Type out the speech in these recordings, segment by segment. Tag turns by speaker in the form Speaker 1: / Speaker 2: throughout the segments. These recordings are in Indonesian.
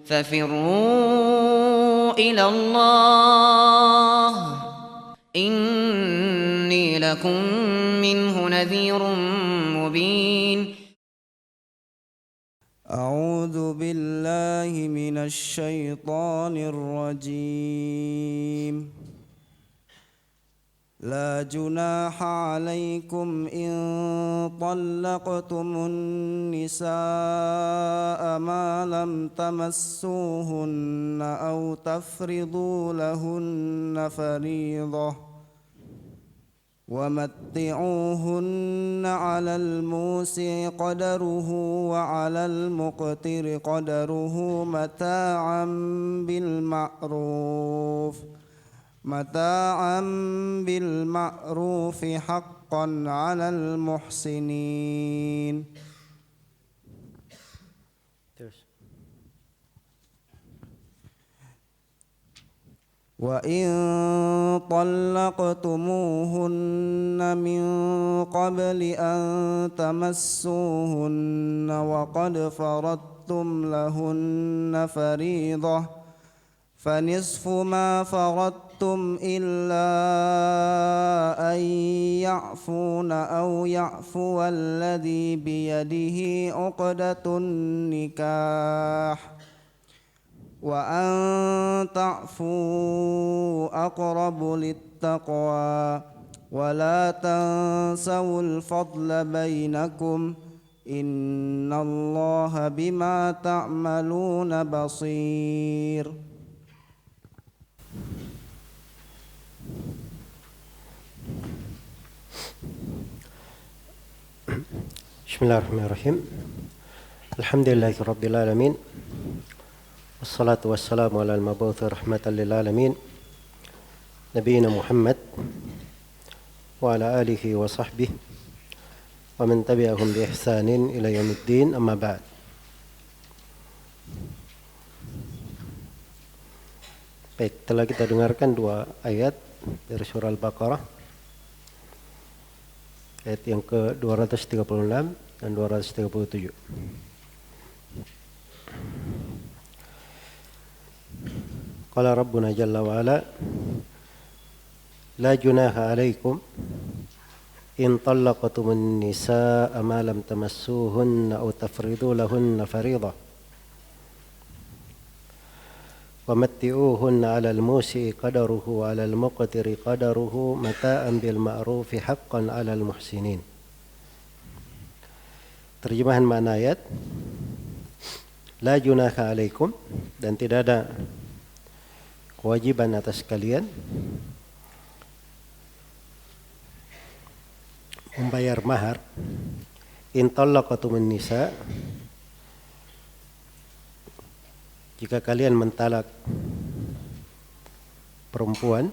Speaker 1: ففروا إلى الله إني لكم منه نذير مبين.
Speaker 2: أعوذ بالله من الشيطان الرجيم. لا جناح عليكم إن طلقتم النساء ما لم تمسوهن أو تفرضوا لهن فريضة ومتعوهن على الموسع قدره وعلى المقتر قدره متاعا بالمعروف حقا على المحسنين. وإن طلقتموهن من قبل أن تمسوهن وقد فرضتم لهن فريضة فنصف ما فرضتم إلا أن يعفون أو يعفو الذي بيده عقدة النكاح وأن تعفوا أقرب للتقوى ولا تنسوا الفضل بينكم إن الله بما تعملون بصير.
Speaker 3: Bismillahirrahmanirrahim. Alhamdulillahirabbil alamin. Wassalatu wassalamu ala al-mab'uts rahmatan lil alamin. Nabiyina Muhammad wa ala alihi wa sahbihi wa man tabi'ahum bi ihsanin ila yaumiddin, amma ba'd. Baik, telah kita dengarkan dua ayat dari surah Al-Baqarah, ayat yang ke-236 dan 237. Qala Rabbuna Jalla wa Ala, la junaha alaikum in talaqtumun nisaa ma lam tamassuhunna aw tafridu lahunna fariidah wa matti'uhunna 'alal musi'i qadaruhu wa 'alal muqtiri qadaruhu mata'an bil ma'rufi haqqan 'alal muhsinin. Terjemahan makna ayat, la junaha alaikum, dan tidak ada kewajiban atas kalian membayar mahar in talaqtumun nisa, jika kalian mentalak perempuan,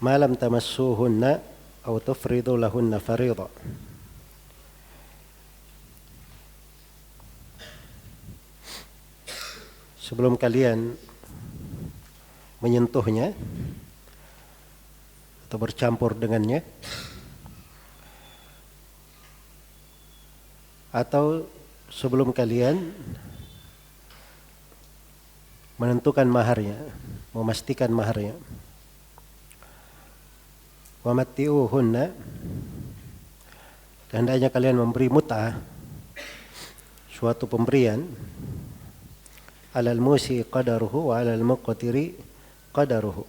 Speaker 3: malam tamassuhunna aw tufridu lahunna fariidha, sebelum kalian menyentuhnya atau bercampur dengannya, atau sebelum kalian menentukan maharnya, memastikan maharnya. Wa matti'uhunna, dan hendaknya kalian memberi mut'ah, suatu pemberian, alal musi qadaruhu wa alal muqtiri qadaruhu,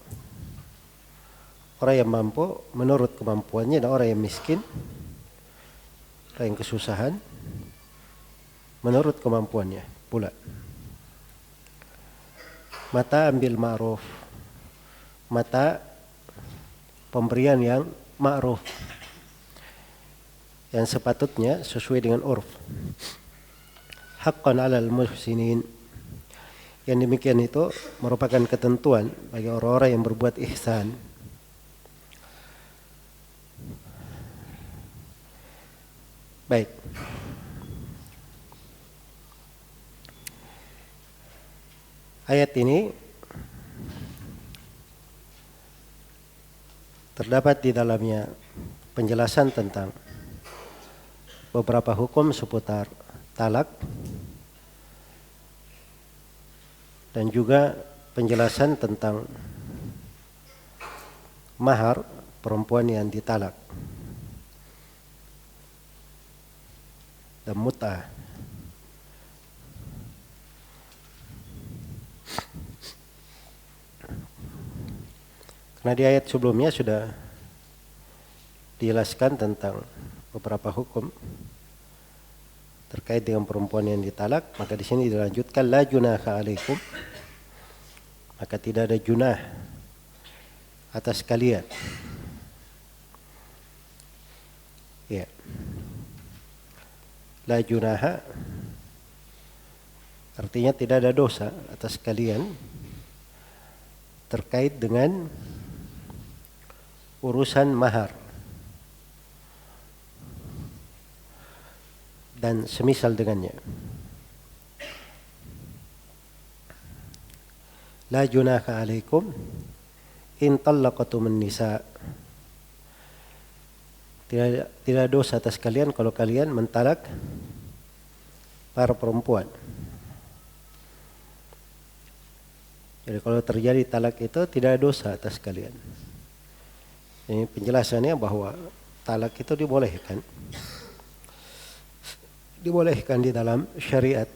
Speaker 3: orang yang mampu menurut kemampuannya, dan orang yang miskin, orang yang kesusahan, menurut kemampuannya pula. Mata ambil ma'ruf, mata pemberian yang ma'ruf, yang sepatutnya sesuai dengan urf. Haqqan 'alal muhsinin, yang demikian itu merupakan ketentuan bagi orang-orang yang berbuat ihsan. Baik. Ayat ini terdapat di dalamnya penjelasan tentang beberapa hukum seputar talak dan juga penjelasan tentang mahar perempuan yang ditalak dan mut'ah. Karena di ayat sebelumnya sudah dijelaskan tentang beberapa hukum terkait dengan perempuan yang ditalak, maka di sini dilanjutkan la junaha alaikum, maka tidak ada junah atas kalian. Ya. La junaha artinya tidak ada dosa atas kalian terkait dengan urusan mahar dan semisal dengannya. La junaha alaikum in talaqatumun nisa. Tidak dosa atas kalian kalau kalian mentalak para perempuan. Jadi kalau terjadi talak itu tidak ada dosa atas kalian. Ini penjelasannya bahwa talak itu dibolehkan. Dibolehkan di dalam syariat.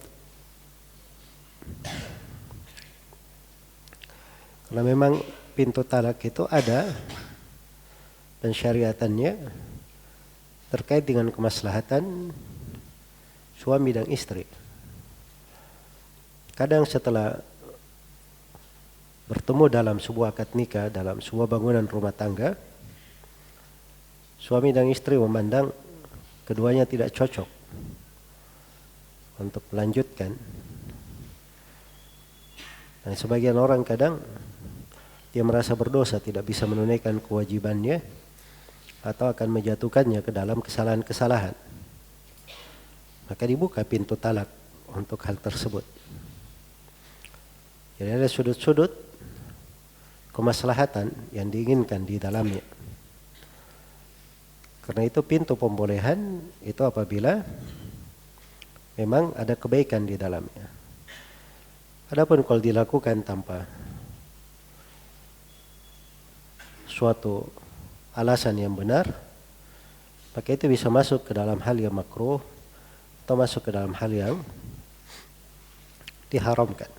Speaker 3: Karena memang pintu talak itu ada dan syariatannya terkait dengan kemaslahatan suami dan istri. Kadang setelah bertemu dalam sebuah akad nikah, dalam sebuah bangunan rumah tangga, suami dan istri memandang keduanya tidak cocok untuk melanjutkan. Dan sebagian orang kadang dia merasa berdosa tidak bisa menunaikan kewajibannya atau akan menjatuhkannya ke dalam kesalahan-kesalahan. Maka dibuka pintu talak untuk hal tersebut. Jadi ada sudut-sudut kemaslahatan yang diinginkan di dalamnya. Karena itu pintu pembolehan itu apabila memang ada kebaikan di dalamnya. Adapun kalau dilakukan tanpa suatu alasan yang benar, maka itu bisa masuk ke dalam hal yang makruh atau masuk ke dalam hal yang diharamkan.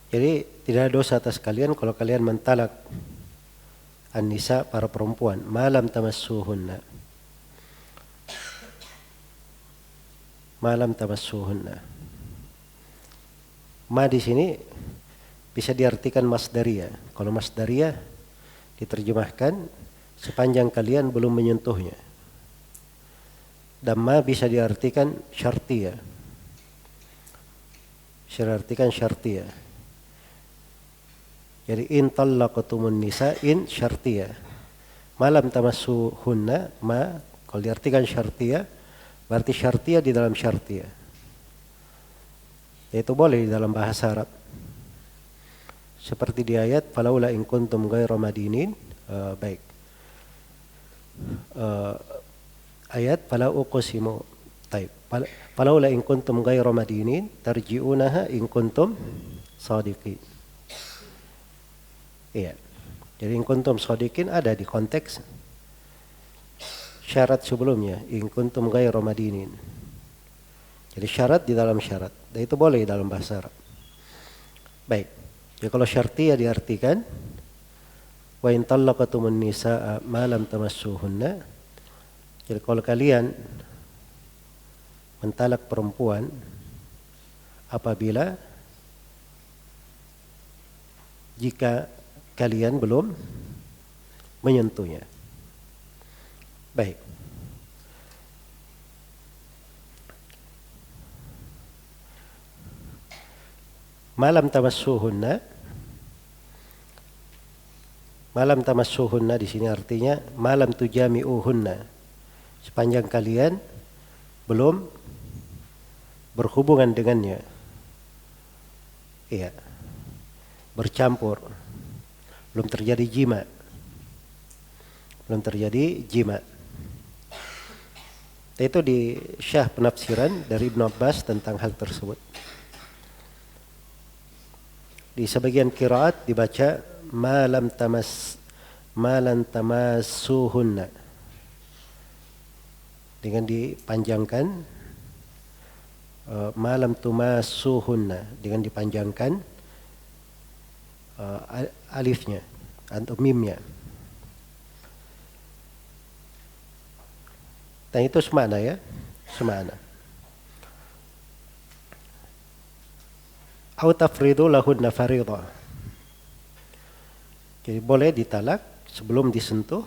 Speaker 3: Jadi tidak ada dosa atas kalian kalau kalian mentalak an-nisa, para perempuan, malam tamassuhunna. Malam tamassuhunna. Ma di sini bisa diartikan masdariyah. Kalau masdariyah diterjemahkan sepanjang kalian belum menyentuhnya. Dan ma bisa diartikan syartiyah. Bisa diartikan syartiyah. Jadi in talaqtumun nisa in syartiyah. Malam tamassuhunna ma kalau diartikan syartiyah berarti syartiyah di dalam syartiyah. Itu boleh di dalam bahasa Arab. Seperti di ayat falaula in kuntum ghairu madinin, baik. Ayat fala uqsimu. Baik. Falaula in kuntum ghairu madinin tarji'unaha in kuntum shadiqin. Iya. Jadi in kuntum shadiqin ada di konteks syarat sebelumnya, in kuntum ghairu madinin. Jadi syarat di dalam syarat. Dan itu boleh dalam bahasa Arab. Baik. Ya kalau syartiyah diartikan wa in talaqatumun nisaa ma lam tamassuhunna. Jadi kalau kalian mentalak perempuan apabila jika kalian belum menyentuhnya. Baik. Malam tamassuhunna. Malam tamassuhunna di sini artinya malam tujami'uhunna. Sepanjang kalian belum berhubungan dengannya. Iya. Bercampur. Belum terjadi jima. Belum terjadi jima. Itu di syarah penafsiran dari Ibnu Abbas tentang hal tersebut. Di sebagian qiraat dibaca malam tamassuhunna dengan dipanjangkan, malam tumassuhunna dengan dipanjangkan alifnya atau mimnya. Dan itu semakna ya, semakna. Au tafridu lahunna fariidhah. Jadi boleh ditalak sebelum disentuh.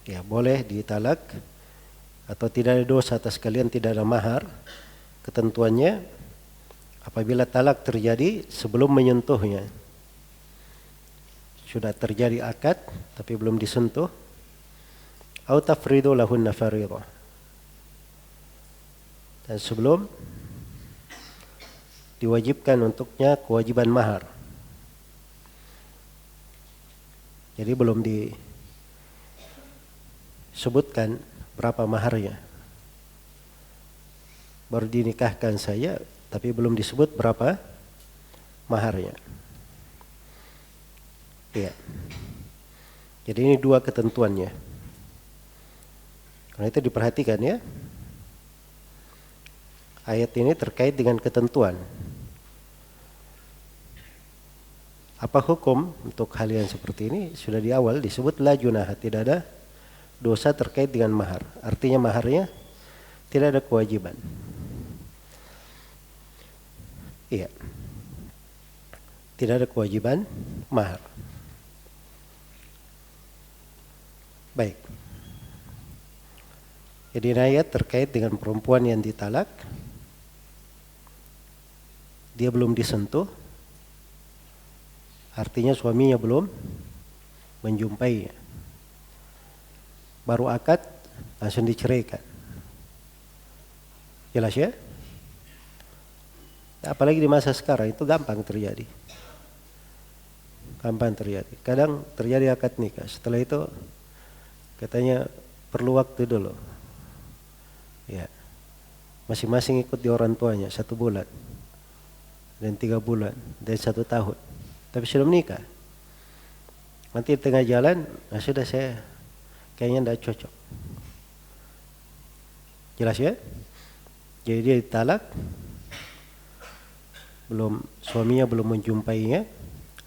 Speaker 3: Ya, boleh ditalak atau tidak ada dosa atas kalian, tidak ada mahar. Ketentuannya apabila talak terjadi sebelum menyentuhnya. Sudah terjadi akad tapi belum disentuh. Au tafridu lahunna fariidhah. Dan sebelum diwajibkan untuknya kewajiban mahar. Jadi belum disebutkan berapa maharnya. Baru dinikahkan saja, tapi belum disebut berapa maharnya. Iya. Jadi ini dua ketentuannya. Karena itu diperhatikan ya. Ayat ini terkait dengan ketentuan. Apa hukum untuk hal yang seperti ini? Sudah di awal disebut la junaha, tidak ada dosa terkait dengan mahar. Artinya maharnya tidak ada kewajiban. Iya. Tidak ada kewajiban mahar. Baik. Jadi ayat terkait dengan perempuan yang ditalak, dia belum disentuh, artinya suaminya belum menjumpainya. Baru akad langsung diceraikan. Jelas ya? Apalagi di masa sekarang itu gampang terjadi. Gampang terjadi. Kadang terjadi akad nikah. Setelah itu katanya perlu waktu dulu. Ya. Masing-masing ikut di orang tuanya 1 bulan. Dan 3 bulan. Dan 1 tahun. Tapi sudah menikah. Nanti di tengah jalan, nah sudah saya kayaknya tidak cocok. Jelas ya? Jadi dia ditalak, suaminya belum menjumpainya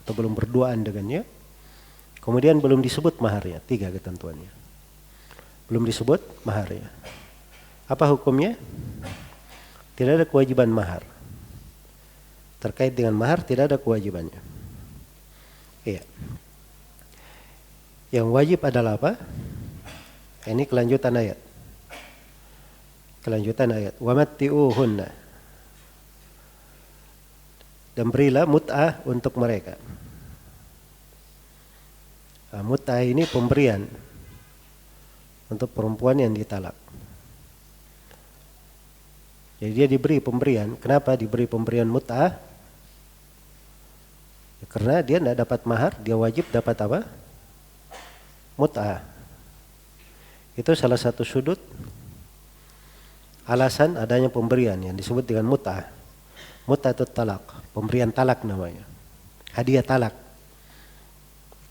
Speaker 3: atau belum berduaan dengannya. Kemudian belum disebut maharnya, 3 ketentuannya. Belum disebut maharnya. Apa hukumnya? Tidak ada kewajiban mahar. Terkait dengan mahar tidak ada kewajibannya. Iya. Yang wajib adalah apa? Ini kelanjutan ayat. Kelanjutan ayat. Wa matti'uhunna. Dan berilah mut'ah untuk mereka. Nah, mut'ah ini pemberian untuk perempuan yang ditalak. Jadi dia diberi pemberian. Kenapa diberi pemberian mut'ah? Karena dia tidak dapat mahar, dia wajib dapat apa? Mut'ah. Itu salah satu sudut alasan adanya pemberian yang disebut dengan mut'ah. Mut'ah itu talak, pemberian talak namanya. Hadiah talak.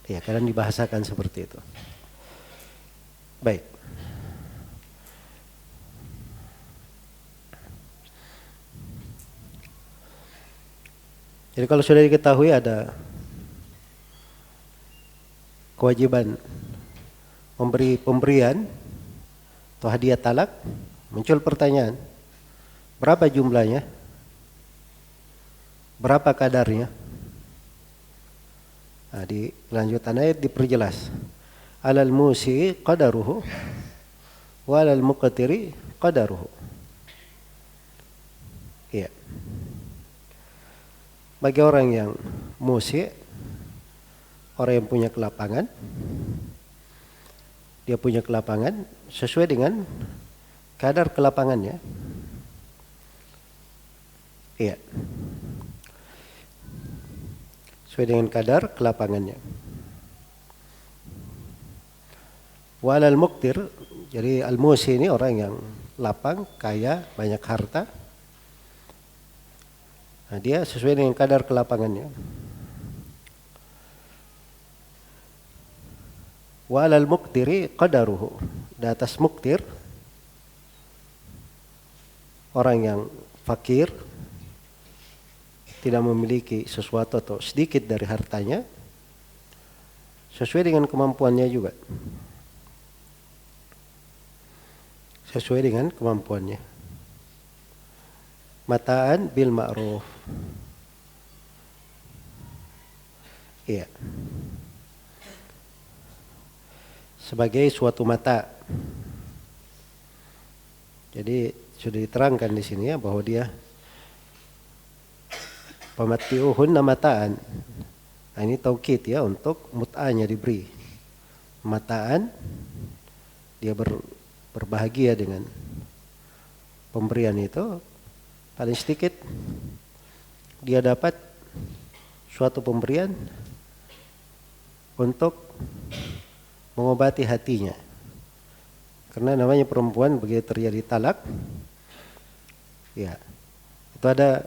Speaker 3: Ya, kadang dibahasakan seperti itu. Baik. Jadi kalau sudah diketahui ada kewajiban memberi pemberian atau hadiah talak, muncul pertanyaan, berapa jumlahnya? Berapa kadarnya? Nah, di lanjutan ayat diperjelas. Alal musi qadaruhu wa alal muqtiri qadaruhu. Iya. Bagi orang yang musi, orang yang punya kelapangan, dia punya kelapangan sesuai dengan kadar kelapangannya. Iya. Sesuai dengan kadar kelapangannya. Walal muqtir, Jadi al-musi ini orang yang lapang, kaya, banyak harta. Nah, dia sesuai dengan kadar kelapangannya. Wa 'alal muqtiri qadaruhu. Di atas muktir, orang yang fakir, tidak memiliki sesuatu atau sedikit dari hartanya, sesuai dengan kemampuannya juga. Sesuai dengan kemampuannya. Mataan bil ma'ruf. Iya. Sebagai suatu mata. Jadi sudah diterangkan di sini ya bahwa dia pamatti'uhunna mataan. Nah, ini taukid ya untuk mut'ahnya diberi. Mataan dia berbahagia dengan pemberian itu, paling sedikit dia dapat suatu pemberian untuk mengobati hatinya. Karena namanya perempuan begitu terjadi talak, ya itu ada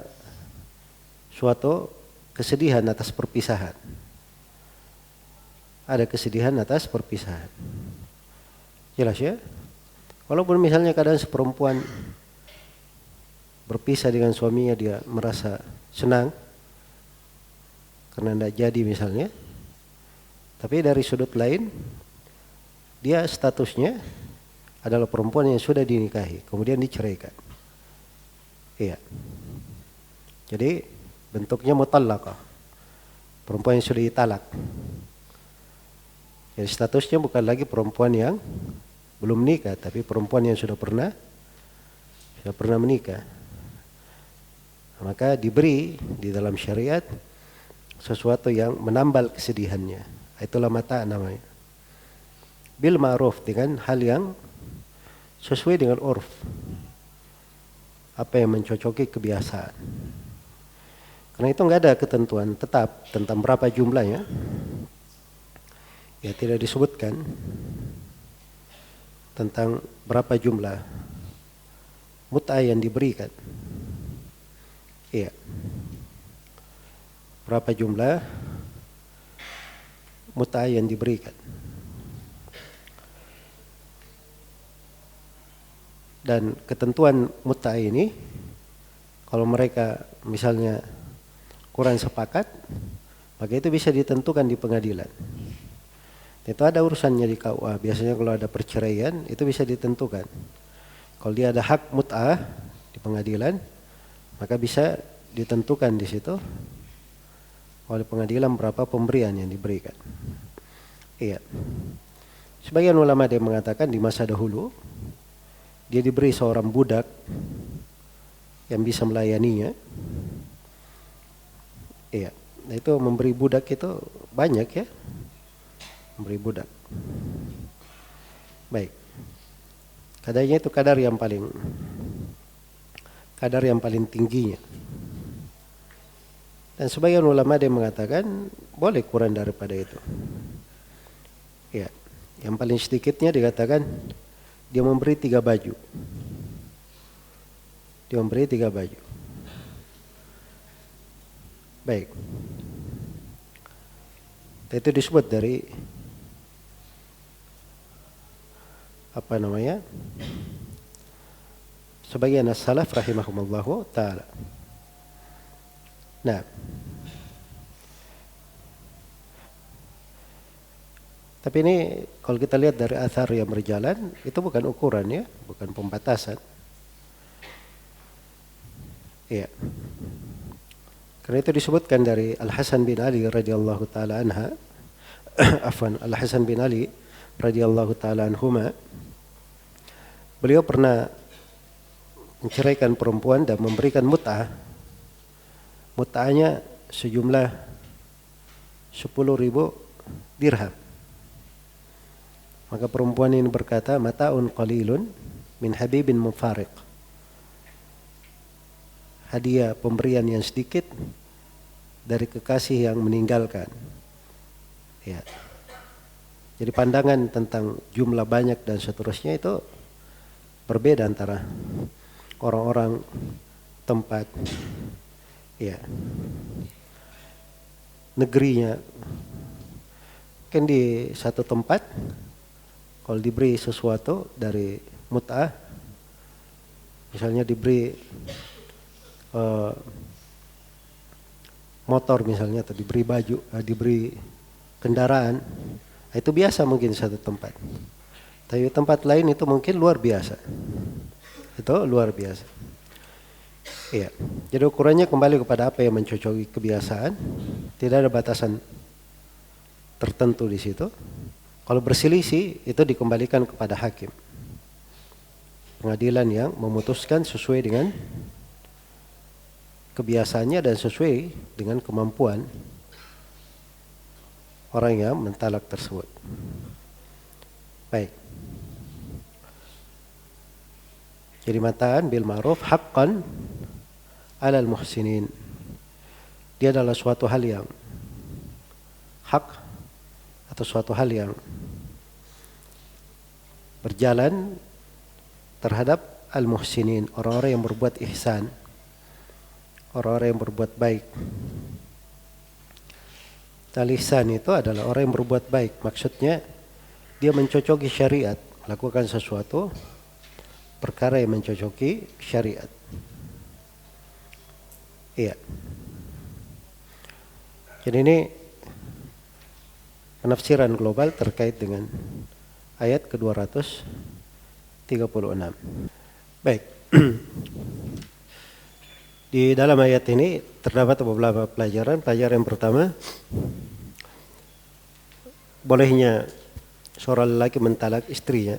Speaker 3: suatu kesedihan atas perpisahan. Ada kesedihan atas perpisahan. Jelas ya? Walaupun misalnya kadang seperempuan berpisah dengan suaminya, dia merasa senang karena tidak jadi misalnya. Tapi dari sudut lain, dia statusnya adalah perempuan yang sudah dinikahi, kemudian diceraikan. Iya. Jadi bentuknya mutallaqah. Perempuan yang sudah ditalak. Jadi statusnya bukan lagi perempuan yang belum menikah, tapi perempuan yang sudah pernah menikah. Maka diberi di dalam syariat sesuatu yang menambal kesedihannya. Itulah mata namanya. Bil ma'ruf, dengan hal yang sesuai dengan urf. Apa yang mencocoki kebiasaan. Karena itu enggak ada ketentuan tetap tentang berapa jumlahnya. Ya tidak disebutkan tentang berapa jumlah mut'ah yang diberikan. Iya. Berapa jumlah mut'ah yang diberikan. Dan ketentuan mut'ah ini, kalau mereka misalnya kurang sepakat, maka itu bisa ditentukan di pengadilan. Itu ada urusannya di KUA. Biasanya kalau ada perceraian itu bisa ditentukan. Kalau dia ada hak mut'ah di pengadilan, maka bisa ditentukan di situ oleh pengadilan berapa pemberian yang diberikan. Iya. Sebagian ulama dia mengatakan di masa dahulu dia diberi seorang budak yang bisa melayaninya. Iya. Nah, itu memberi budak itu banyak ya. Memberi budak. Baik. Kadarnya itu kadar yang paling tingginya. Dan sebagian ulama dia mengatakan boleh kurang daripada itu. Ya, yang paling sedikitnya dikatakan dia memberi 3 baju. Dia memberi 3 baju. Baik. Itu disebut dari sebagian as-salaf rahimahumullahu ta'ala. Nah, tapi ini kalau kita lihat dari athar yang berjalan, itu bukan ukuran ya, bukan pembatasan. Iya. Karena itu disebutkan dari Al-Hasan bin Ali radhiyallahu ta'ala anha, Al-Hasan bin Ali radhiyallahu ta'ala anhuma, beliau pernah menceraikan perempuan dan memberikan mut'ah. Mut'ahnya sejumlah 10.000 dirham. Maka perempuan ini berkata, mata'un qalilun min habibin mufariq. Hadiah pemberian yang sedikit dari kekasih yang meninggalkan. Ya. Jadi pandangan tentang jumlah banyak dan seterusnya itu berbeda antara orang-orang tempat, ya, negerinya. Kan di satu tempat kalau diberi sesuatu dari mut'ah, misalnya diberi motor misalnya, atau diberi baju, diberi kendaraan, itu biasa mungkin di satu tempat. Tapi tempat lain itu mungkin luar biasa. Itu luar biasa. Iya. Jadi ukurannya kembali kepada apa yang mencocoki kebiasaan. Tidak ada batasan tertentu di situ. Kalau berselisih itu dikembalikan kepada hakim. Pengadilan yang memutuskan sesuai dengan kebiasaannya dan sesuai dengan kemampuan orang yang mentalak tersebut. Baik. Jadi mataan bil ma'ruf haqqan 'alal muhsinin. Dia adalah suatu hal yang hak atau suatu hal yang berjalan terhadap al-muhsinin, orang-orang yang berbuat ihsan, orang-orang yang berbuat baik. Al-ihsan itu adalah orang yang berbuat baik. Maksudnya dia mencocoki syariat, melakukan sesuatu perkara yang mencocoki syariat. Iya. Jadi ini penafsiran global terkait dengan ayat ke-236. Baik. Di dalam ayat ini terdapat beberapa pelajaran. Pelajaran yang pertama, bolehnya seorang lelaki mentalak istrinya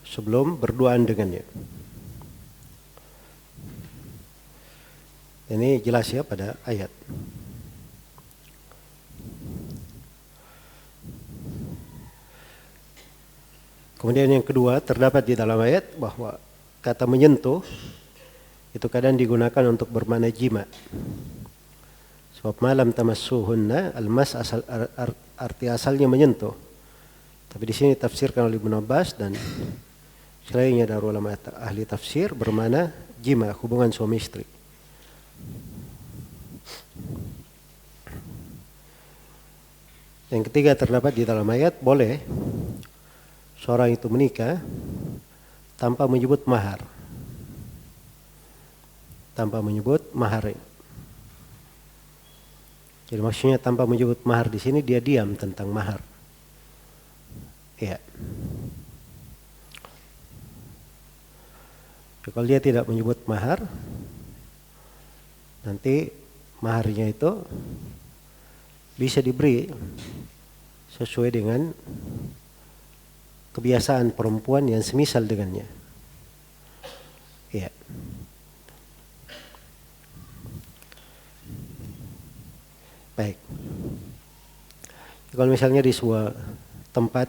Speaker 3: sebelum berduaan dengannya. Ini jelas ya pada ayat. Kemudian yang kedua, terdapat di dalam ayat bahwa kata menyentuh itu kadang digunakan untuk bermakna jima. Sebab malam tamassuhunna, almas asal arti asalnya menyentuh. Tapi di sini tafsirkan oleh Ibnu Abbas dan selainnya dari ulama ahli tafsir bermakna jima, hubungan suami istri. Yang ketiga terdapat di dalam ayat boleh seorang itu menikah tanpa menyebut mahar. Tanpa menyebut mahar. Jadi maksudnya tanpa menyebut mahar di sini dia diam tentang mahar. Ya. Kalau dia tidak menyebut mahar, nanti maharnya itu bisa diberi sesuai dengan kebiasaan perempuan yang semisal dengannya. Ya. Baik. Kalau misalnya di sebuah tempat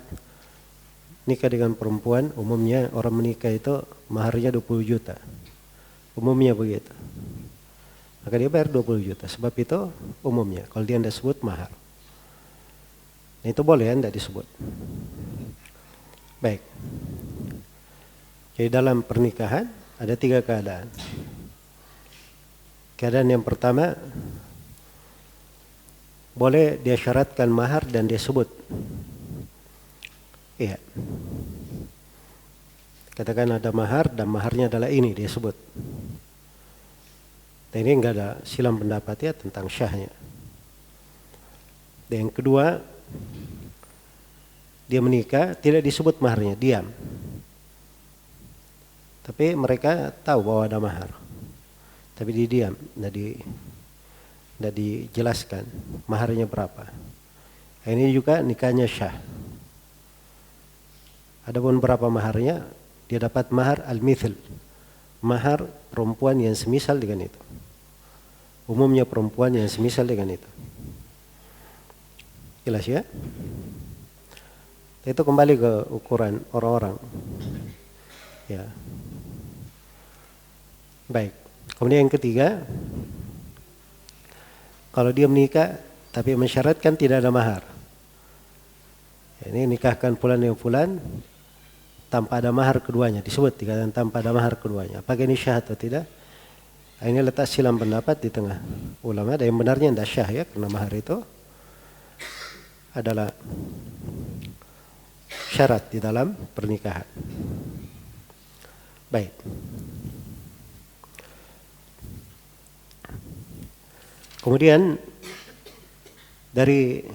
Speaker 3: nikah dengan perempuan, umumnya orang menikah itu maharnya 20 juta. Umumnya begitu. Maka dia bayar 20 juta. Sebab itu umumnya. Kalau dia tidak sebut mahar. Nah, itu boleh ya, tidak disebut. Baik. Jadi dalam pernikahan ada 3 keadaan. Keadaan yang pertama, boleh dia syaratkan mahar dan dia sebut. Iya. Katakan ada mahar dan maharnya adalah ini, dia sebut. Dan ini enggak ada silam pendapat ya tentang syahnya. Dan yang kedua, dia menikah tidak disebut maharnya, diam. Tapi mereka tahu bahwa ada mahar. Tapi dia diam, tidak dijelaskan maharnya berapa. Ini juga nikahnya syah. Adapun berapa maharnya, dia dapat mahar al-mithl, mahar perempuan yang semisal dengan itu. Umumnya perempuan yang semisal dengan itu. Jelas ya? Itu kembali ke ukuran orang-orang. Ya. Baik. Kemudian yang ketiga, kalau dia menikah tapi mensyaratkan tidak ada mahar. Ini nikahkan fulan dengan fulan tanpa ada mahar keduanya, disebut dikatakan tanpa ada mahar keduanya. Apakah ini syah atau tidak? Nah, ini letak silam pendapat di tengah ulama. Ada yang benarnya tidak syah ya, karena mahar itu adalah syarat di dalam pernikahan. Baik. Kemudian dari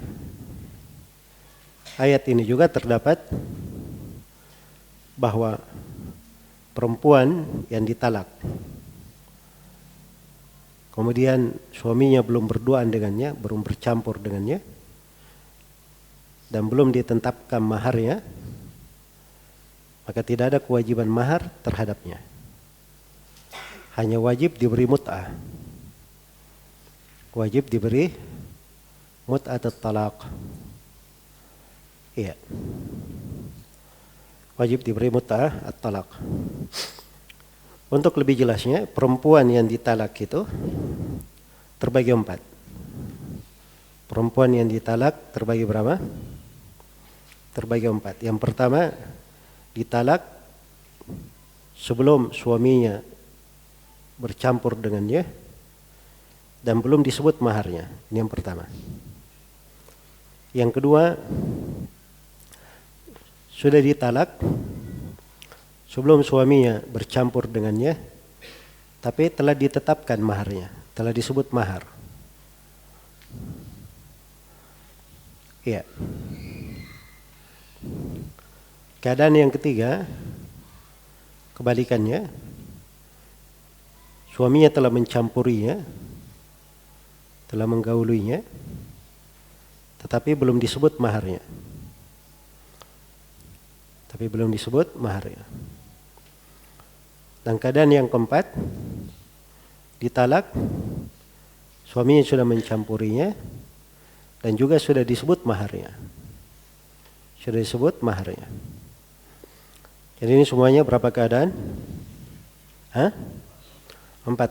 Speaker 3: ayat ini juga terdapat bahwa perempuan yang ditalak, kemudian suaminya belum berduaan dengannya, belum bercampur dengannya, dan belum ditetapkan maharnya, maka tidak ada kewajiban mahar terhadapnya. Hanya wajib diberi mut'ah. Wajib diberi mut'ah talaq. Iya. Wajib diberi mut'ah talaq. Untuk lebih jelasnya, perempuan yang ditalak itu terbagi 4. Perempuan yang ditalak terbagi berapa? Terbagi 4. Yang pertama, ditalak sebelum suaminya bercampur dengannya dan belum disebut maharnya. Ini yang pertama. Yang kedua, sudah ditalak sebelum suaminya bercampur dengannya, tapi telah ditetapkan maharnya, telah disebut mahar. Iya. Keadaan yang ketiga, kebalikannya, suaminya telah mencampurinya, telah menggaulinya, tetapi belum disebut maharnya. Tapi belum disebut maharnya. Dan keadaan yang keempat, ditalak, suaminya sudah mencampurinya, dan juga sudah disebut maharnya. Sudah disebut maharnya. Jadi ini semuanya berapa keadaan? 4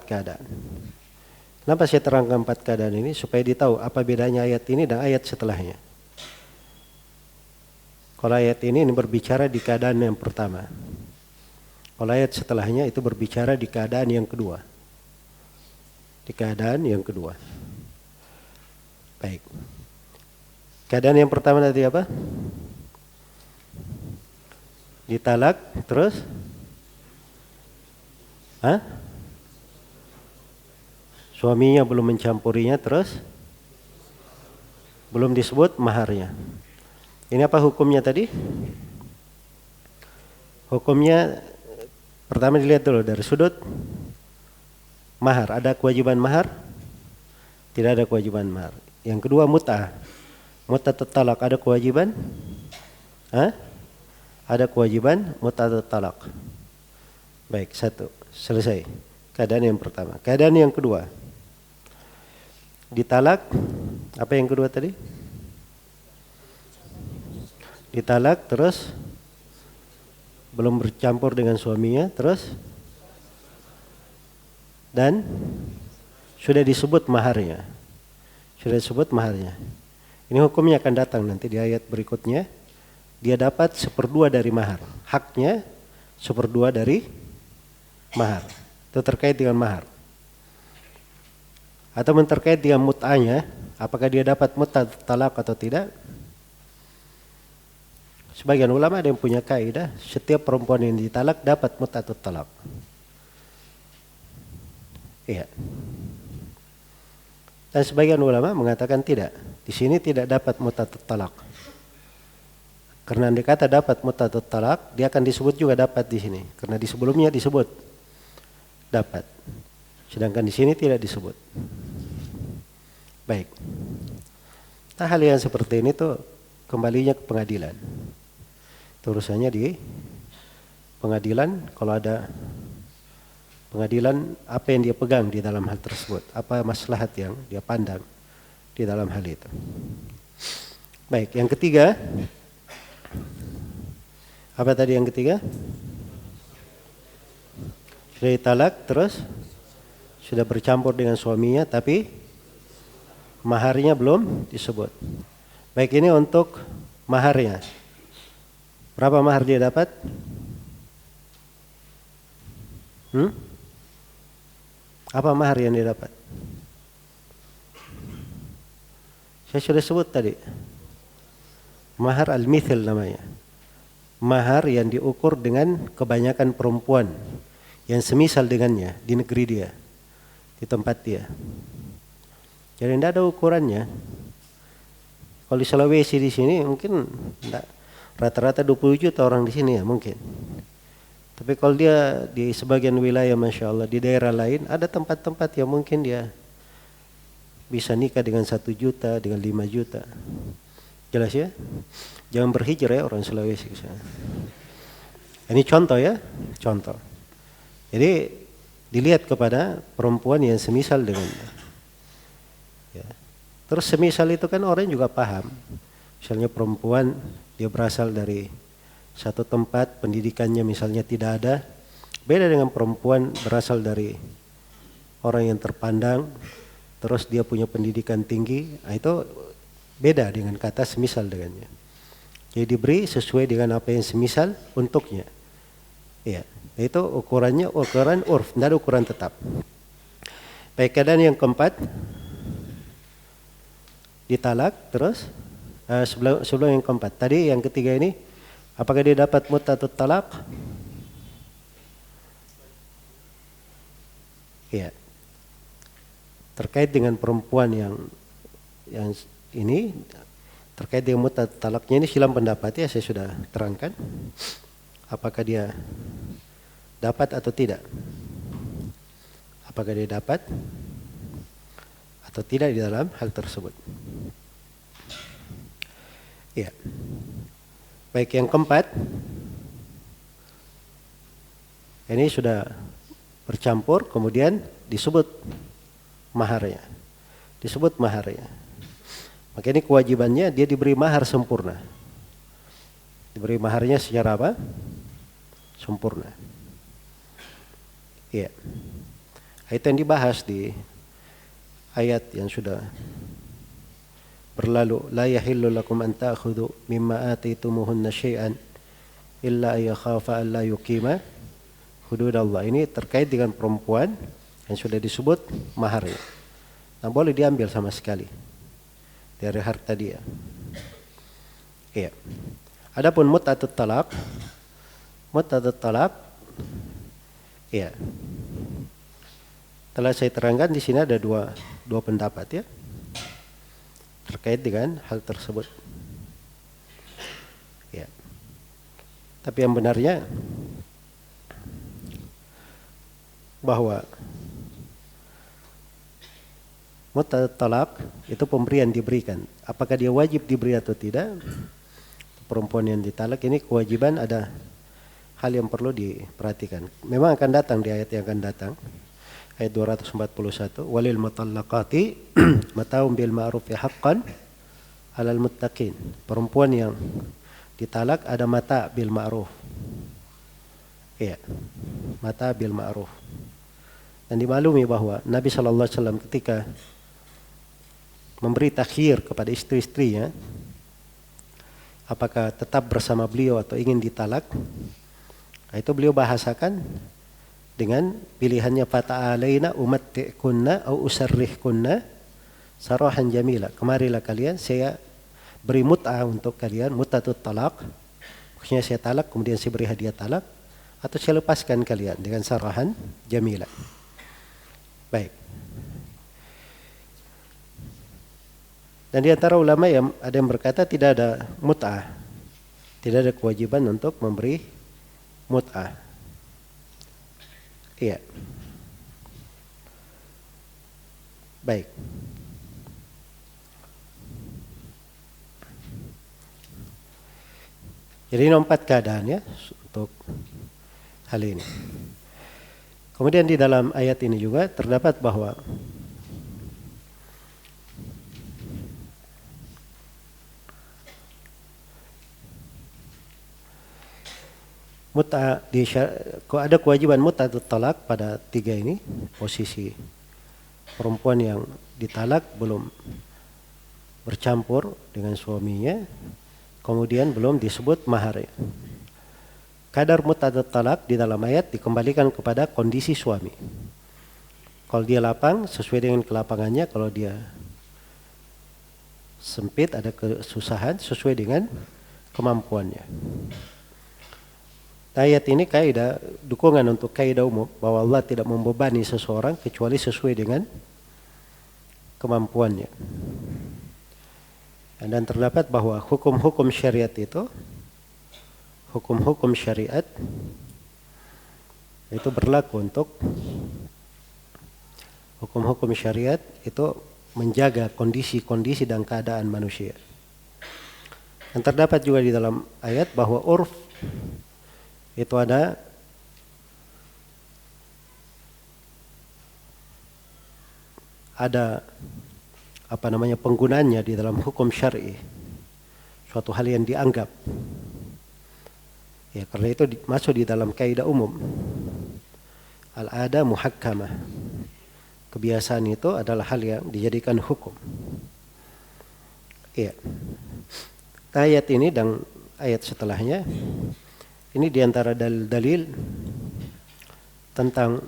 Speaker 3: keadaan. Kenapa saya terangkan 4 keadaan ini? Supaya ditahu apa bedanya ayat ini dan ayat setelahnya. Kalau ayat ini berbicara di keadaan yang pertama. Kalau ayat setelahnya itu berbicara di keadaan yang kedua. Di keadaan yang kedua. Baik. Keadaan yang pertama tadi apa? Ditalak, terus? Suaminya belum mencampurinya, terus? Belum disebut maharnya. Ini apa hukumnya tadi? Hukumnya pertama dilihat dulu dari sudut mahar. Ada kewajiban mahar? Tidak ada kewajiban mahar. Yang kedua mut'ah. Mut'ah talak ada kewajiban? Ada kewajiban mut'ah talak. Baik, 1. Selesai. Keadaan yang pertama. Keadaan yang kedua. Ditalak. Apa yang kedua tadi? Ditalak terus belum bercampur dengan suaminya, terus dan sudah disebut maharnya. Sudah disebut maharnya. Ini hukumnya akan datang nanti di ayat berikutnya. Dia dapat 1/2 dari mahar. Haknya 1/2 dari mahar. Itu terkait dengan mahar. Atau terkait dengan mut'ahnya, apakah dia dapat mut'ah talak atau tidak? Sebagian ulama ada yang punya kaidah, setiap perempuan yang ditalak dapat mut'ah talak. Iya. Dan sebagian ulama mengatakan tidak. Di sini tidak dapat mut'ah talak. Karena andai kata dapat mut'ah talak, dia akan disebut juga dapat di sini. Karena di sebelumnya disebut dapat. Sedangkan di sini tidak disebut. Baik. Nah, hal yang seperti ini tuh kembalinya ke pengadilan. Itu urusannya di pengadilan. Kalau ada pengadilan, apa yang dia pegang di dalam hal tersebut, apa maslahat yang dia pandang di dalam hal itu. Baik, yang ketiga, apa tadi yang ketiga? Sudah ditalak, terus sudah bercampur dengan suaminya, tapi maharnya belum disebut. Baik, ini untuk maharnya. Berapa mahar dia dapat? Apa mahar yang dia dapat? Saya sudah sebut tadi. Mahar al-mithil namanya. Mahar yang diukur dengan kebanyakan perempuan yang semisal dengannya di negeri dia, di tempat dia. Jadi tidak ada ukurannya. Kalau di Sulawesi di sini mungkin rata-rata 20 juta orang di sini ya mungkin. Tapi kalau dia di sebagian wilayah Masya Allah, di daerah lain ada tempat-tempat yang mungkin dia bisa nikah dengan 1 juta, dengan 5 juta. Jelas ya? Jangan berhijrah ya orang Sulawesi ke sana. Ini contoh ya, contoh. Jadi dilihat kepada perempuan yang semisal dengannya. Ya. Terus semisal itu kan orang juga paham. Misalnya perempuan dia berasal dari satu tempat pendidikannya misalnya tidak ada, beda dengan perempuan berasal dari orang yang terpandang, terus dia punya pendidikan tinggi, nah itu beda dengan kata semisal dengannya. Jadi diberi sesuai dengan apa yang semisal untuknya. Ya, itu ukurannya ukuran urf, tidak ada ukuran tetap. Baik, keadaan yang keempat, ditalak terus sebelum yang keempat. Tadi yang ketiga ini, apakah dia dapat mutatut talak? Ya. Terkait dengan perempuan yang ini terkait dengan mutatut talaknya ini silam pendapat ya, saya sudah terangkan. Apakah dia dapat atau tidak? Apakah dia dapat atau tidak di dalam hal tersebut? Ya. Baik, yang keempat, ini sudah bercampur, kemudian disebut maharnya. Disebut maharnya. Maka ini kewajibannya dia diberi mahar sempurna. Diberi maharnya secara apa? Sempurna. Iya. Itu yang dibahas di ayat yang sudah berlalu, la yahillu lakum an ta'khudhu mimma atitumuhunna syai'an illa ay yakhafa an la yuqima hududallah. Ini terkait dengan perempuan yang sudah disebut maharnya. Nah, boleh diambil sama sekali dari harta dia. Iya. Adapun mutatut talak, iya. Telah saya terangkan di sini ada dua pendapat ya. Terkait dengan hal tersebut. Ya. Tapi yang benarnya bahwa mutatut talak itu pemberian diberikan. Apakah dia wajib diberi atau tidak? Perempuan yang ditalak ini kewajiban, ada hal yang perlu diperhatikan. Memang akan datang di ayat yang akan datang. Ayat 241, walil mutallaqati mata'un bil ma'ruf haqqan 'alal muttaqin. Perempuan yang ditalak ada mata' bil ma'ruf. Iya. Mata' bil ma'ruf. Dan dimaklumi bahwa Nabi sallallahu alaihi wasallam ketika memberi takhir kepada istri-istrinya apakah tetap bersama beliau atau ingin ditalak, itu beliau bahasakan dengan pilihannya fata'alaina umatti'kunna au usarrihkunna sarahan jamila. Kemarilah kalian, saya beri mut'ah untuk kalian, mutatut talak. Maksudnya saya talak kemudian saya beri hadiah talak, atau saya lepaskan kalian dengan sarahan jamila. Baik. Dan di antara ulama yang ada yang berkata tidak ada mut'ah. Tidak ada kewajiban untuk memberi mut'ah. Iya. Baik. Jadi ini 4 keadaan ya untuk hal ini. Kemudian di dalam ayat ini juga terdapat bahwa ada kewajiban mutatut talak pada 3 ini. Posisi perempuan yang ditalak belum bercampur dengan suaminya, kemudian belum disebut maharnya. Kadar mut'atat talak di dalam ayat dikembalikan kepada kondisi suami. Kalau dia lapang sesuai dengan kelapangannya, kalau dia sempit ada kesusahan sesuai dengan kemampuannya. Ayat ini kaidah dukungan untuk kaidah umum bahwa Allah tidak membebani seseorang kecuali sesuai dengan kemampuannya. Dan terdapat bahwa hukum-hukum syariat itu, hukum-hukum syariat itu berlaku untuk hukum-hukum syariat itu menjaga kondisi-kondisi dan keadaan manusia. Dan terdapat juga di dalam ayat bahwa urf itu ada penggunaannya di dalam hukum syar'i, suatu hal yang dianggap. Ya, karena itu masuk di dalam kaidah umum. Al-ada muhakkamah. Kebiasaan itu adalah hal yang dijadikan hukum. Iya. Ayat ini dan ayat setelahnya ini diantara dalil-dalil tentang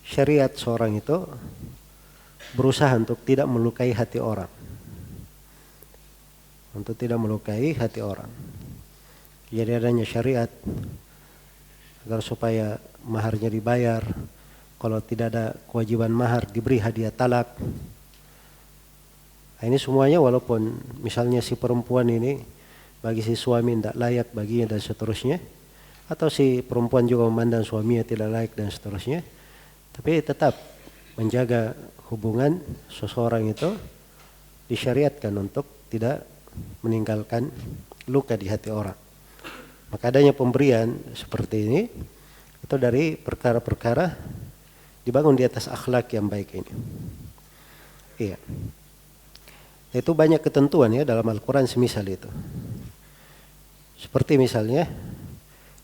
Speaker 3: syariat seorang itu berusaha untuk tidak melukai hati orang. Untuk tidak melukai hati orang. Jadi adanya syariat agar supaya maharnya dibayar. Kalau tidak ada kewajiban mahar diberi hadiah talak. Nah, ini semuanya walaupun misalnya si perempuan ini bagi si suami tidak layak baginya dan seterusnya, atau si perempuan juga memandang suaminya tidak layak dan seterusnya, tapi tetap menjaga hubungan seseorang itu disyariatkan untuk tidak meninggalkan luka di hati orang. Maka adanya pemberian seperti ini itu dari perkara-perkara dibangun di atas akhlak yang baik ini. Iya. Itu banyak ketentuan ya dalam Al-Quran semisal itu. Seperti misalnya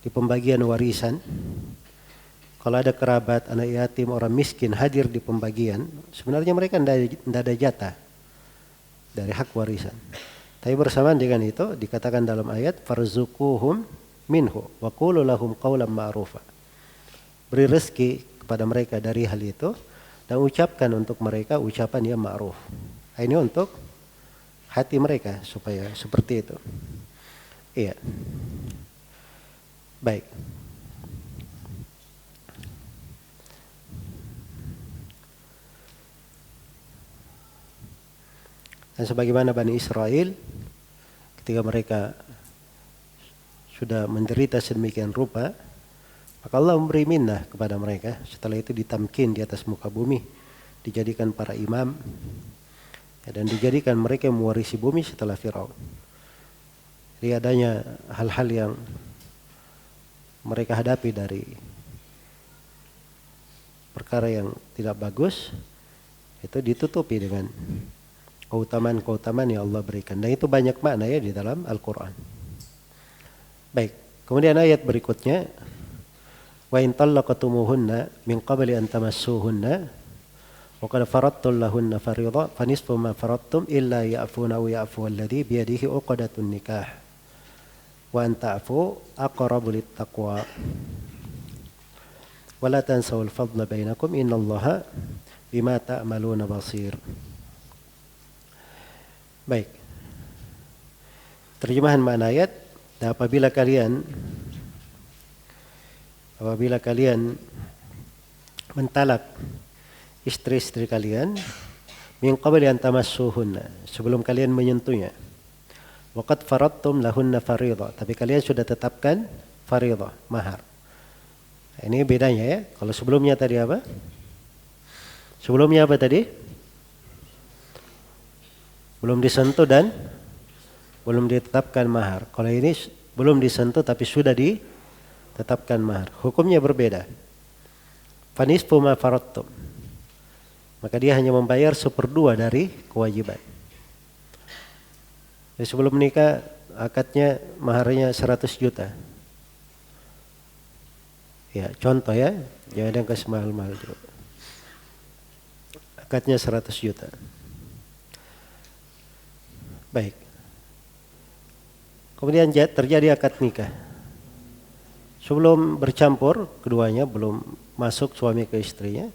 Speaker 3: di pembagian warisan, kalau ada kerabat, anak yatim, orang miskin hadir di pembagian, sebenarnya mereka tidak ada jatah dari hak warisan. Tapi bersamaan dengan itu dikatakan dalam ayat farzuquhum minhu wa qulu lahum qawlan ma'rufa. Beri rezeki kepada mereka dari hal itu dan ucapkan untuk mereka ucapan yang ma'ruf. Ini untuk hati mereka supaya seperti itu. Iya. Baik. Dan sebagaimana Bani Israel ketika mereka sudah menderita sedemikian rupa, maka Allah memberi minnah kepada mereka. Setelah itu ditamkin di atas muka bumi, dijadikan para imam, dan dijadikan mereka yang mewarisi bumi setelah Firaun. Jadi adanya hal-hal yang mereka hadapi dari perkara yang tidak bagus, itu ditutupi dengan keutamaan-keutamaan yang Allah berikan. Dan itu banyak makna ya di dalam Al-Quran. Baik, kemudian ayat berikutnya, wa in talaqatumuhunna min qabli an tamassuhunna wa qad faradtum lahunna fariidha fa nisfu ma faradtum illa ya'funa aw ya'fu alladhi bi yadihi 'uqdatun nikah wa an ta'fu aqrabu lit-taqwa wa la tansawul fadla bainakum innallaha bima ta'maluna basir. Baik. Terjemahan makna ayat, apabila kalian mentalak istri-istri kalian min qabli an tamassuhunna, sebelum kalian menyentuhnya, waqad faradtum lahunna fariidha, tapi kalian sudah tetapkan fariidha, mahar. Ini bedanya ya. Kalau sebelumnya tadi apa? Sebelumnya apa tadi? Belum disentuh dan belum ditetapkan mahar. Kalau ini belum disentuh tapi sudah ditetapkan mahar. Hukumnya berbeda. Fanisfu ma faradtum. Maka dia hanya membayar 1/2 dari kewajiban. Jadi sebelum menikah akadnya maharnya 100 juta. Ya, contoh ya, jangan yang kasih mahal-mahal juga. Akadnya 100 juta. Baik. Kemudian terjadi akad nikah. Sebelum bercampur keduanya, belum masuk suami ke istrinya,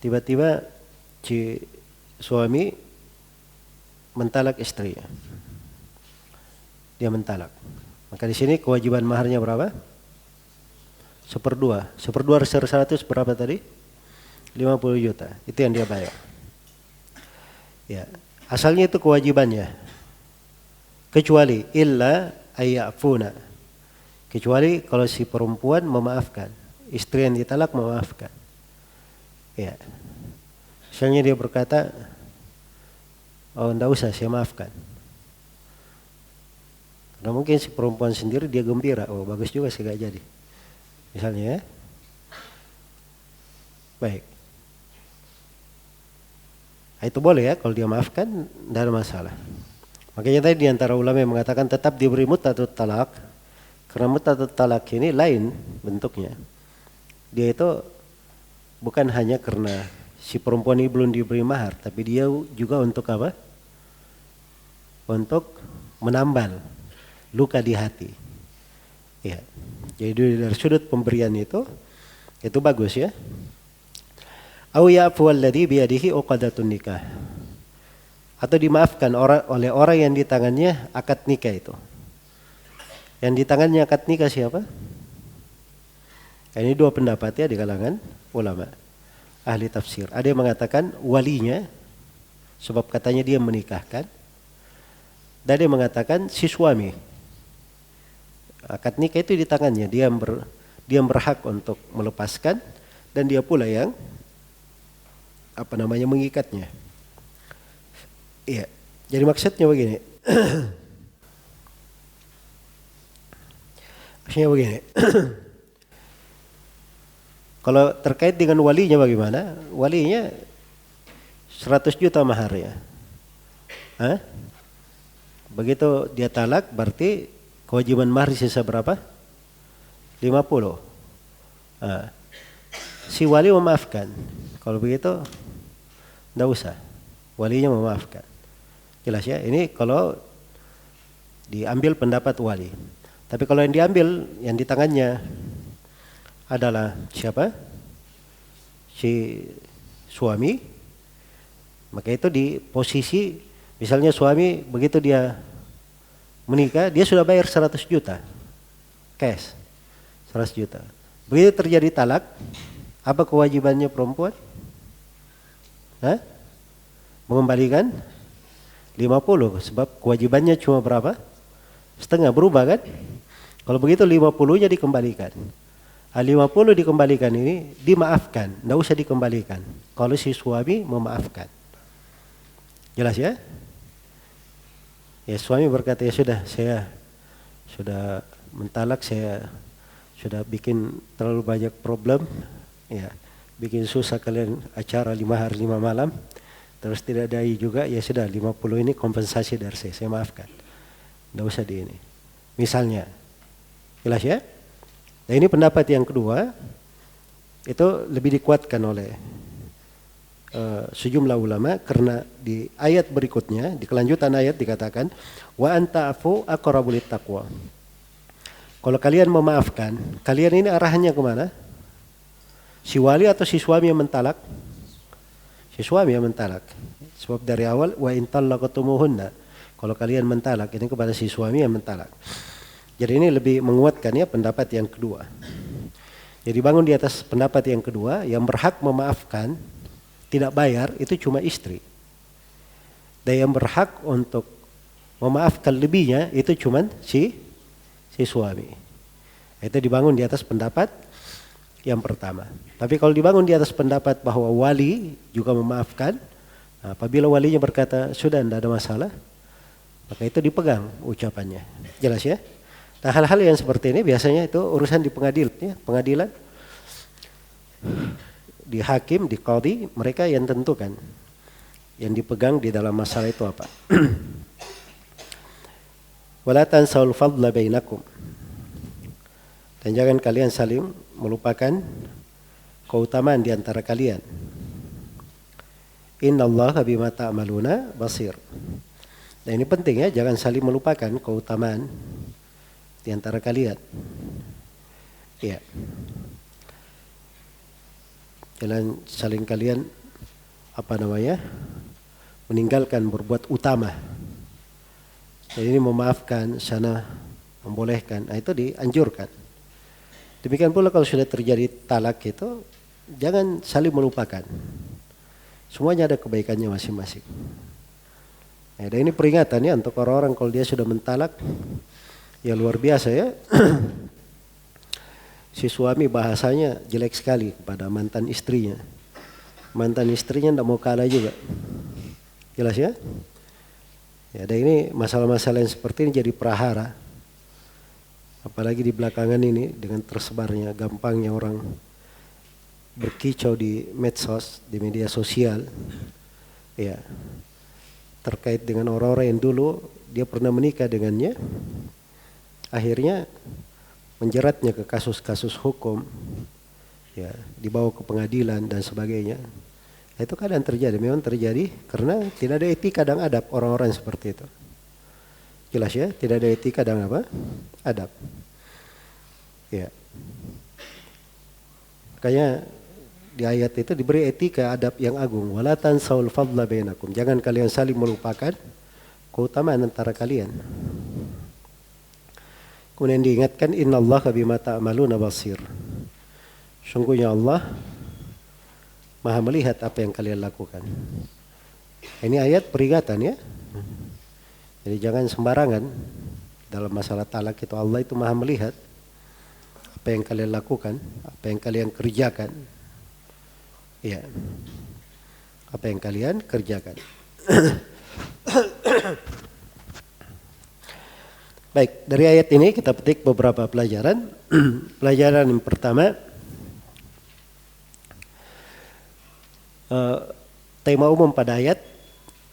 Speaker 3: tiba-tiba si suami mentalak istrinya. Dia mentalak. Maka di sini kewajiban maharnya berapa? 1/2. 1/2 dari 100 berapa tadi? 50 juta. Itu yang dia bayar. Ya, asalnya itu kewajibannya. Kecuali illa ayyafuna. Kecuali kalau si perempuan memaafkan, istri yang ditalak memaafkan. Ya. Misalnya dia berkata, "Oh, enggak usah, saya maafkan." Karena mungkin si perempuan sendiri dia gembira, "Oh, bagus juga saya gak jadi." Misalnya ya. Baik. Nah, itu boleh ya, kalau dia maafkan tidak ada masalah. Makanya tadi di antara ulama yang mengatakan tetap diberi mut'atut talak, karena mut'atut talak ini lain bentuknya. Dia itu bukan hanya karena si perempuan ini belum diberi mahar, tapi dia juga untuk apa? Untuk menambal luka di hati. Ya. Jadi dari sudut pemberian itu bagus ya. Au ya'fu alladhi biyadihi uqadatun nikah. Atau dimaafkan oleh orang yang di tangannya akad nikah itu. Yang di tangannya akad nikah siapa? Ini dua pendapat ya di kalangan ulama ahli tafsir. Ada yang mengatakan walinya, sebab katanya dia menikahkan. Dan ada yang mengatakan si suami. Akad nikah itu di tangannya, dia yang berhak untuk melepaskan, dan dia pula yang mengikatnya. Iya. Jadi maksudnya begini. Kalau terkait dengan walinya bagaimana? Walinya 100 juta maharnya. Begitu dia talak berarti kewajiban mahar sisa berapa? 50. Si wali memaafkan. Kalau begitu enggak usah. Walinya memaafkan. Jelas ya? Ini kalau diambil pendapat wali. Tapi kalau yang diambil, yang di tangannya adalah siapa? Si suami. Maka itu di posisi, misalnya suami begitu dia menikah, dia sudah bayar 100 juta. Cash. 100 juta. Begitu terjadi talak, apa kewajibannya perempuan? Mengembalikan 50, sebab kewajibannya cuma berapa? Setengah, berubah kan? Kalau begitu 50-nya dikembalikan. 50 dikembalikan ini dimaafkan, enggak usah dikembalikan. Kalau si suami memaafkan. Jelas ya? Ya, suami berkata, "Ya sudah, saya sudah mentalak, saya sudah bikin terlalu banyak problem, ya, bikin susah kalian acara 5 hari 5 malam, terus tidak dai juga, ya sudah 50 ini kompensasi dari saya maafkan. Enggak usah di ini." Misalnya. Jelas ya? Nah, ini pendapat yang kedua, itu lebih dikuatkan oleh sejumlah ulama, karena di ayat berikutnya, di kelanjutan ayat dikatakan wa anta'fu aqrabu littaqwa. Kalau kalian memaafkan, kalian ini arahannya kemana? Si wali atau si suami yang mentalak? Si suami yang mentalak. Sebab dari awal wa in talaqtumuhunna, kalau kalian mentalak ini kepada si suami yang mentalak. Jadi ini lebih menguatkan ya pendapat yang kedua. Jadi bangun di atas pendapat yang kedua, yang berhak memaafkan tidak bayar itu cuma istri. Dan yang berhak untuk memaafkan lebihnya itu cuma si suami. Itu dibangun di atas pendapat yang pertama. Tapi kalau dibangun di atas pendapat bahwa wali juga memaafkan, apabila walinya berkata sudah tidak ada masalah, maka itu dipegang ucapannya. Jelas ya? Nah, hal-hal yang seperti ini biasanya itu urusan di pengadilan, di hakim, di qadhi, mereka yang tentukan, yang dipegang di dalam masalah itu apa. Wala tansawul fadla bainakum. Dan jangan kalian saling melupakan keutamaan di antara kalian. Innallaha bima ta'maluna basir. Nah ini penting ya, jangan saling melupakan keutamaan di antara kalian. Ya. Jangan saling kalian meninggalkan berbuat utama. Jadi ini memaafkan, sana membolehkan. Nah itu dianjurkan. Demikian pula kalau sudah terjadi talak itu, jangan saling melupakan. Semuanya ada kebaikannya masing-masing. Nah, dan ini peringatan ya untuk orang-orang kalau dia sudah mentalak, ya luar biasa ya. Si suami bahasanya jelek sekali kepada mantan istrinya. Mantan istrinya tidak mau kalah juga. Jelas ya? Ya, dan ini masalah-masalah yang seperti ini jadi prahara. Apalagi di belakangan ini dengan tersebarnya gampangnya orang berkicau di medsos, di media sosial. Ya. Terkait dengan orang-orang yang dulu dia pernah menikah dengannya. Akhirnya menjeratnya ke kasus-kasus hukum, ya, dibawa ke pengadilan dan sebagainya. Itu kadang terjadi, memang terjadi karena tidak ada etika dan adab orang-orang seperti itu. Jelas ya, tidak ada etika dan adab. Ya. Makanya di ayat itu diberi etika adab yang agung. Wala tansaul fadla bainakum. Jangan kalian saling melupakan keutamaan antara kalian. Kemudian diingatkan innallaha bima ta'maluna basir. Sungguhnya Allah Maha melihat apa yang kalian lakukan. Ini ayat peringatan ya. Jadi jangan sembarangan dalam masalah talak itu, Allah itu Maha melihat apa yang kalian lakukan, apa yang kalian kerjakan. Ya. Apa yang kalian kerjakan. Baik, dari ayat ini kita petik beberapa pelajaran. Pelajaran yang pertama, tema umum pada ayat,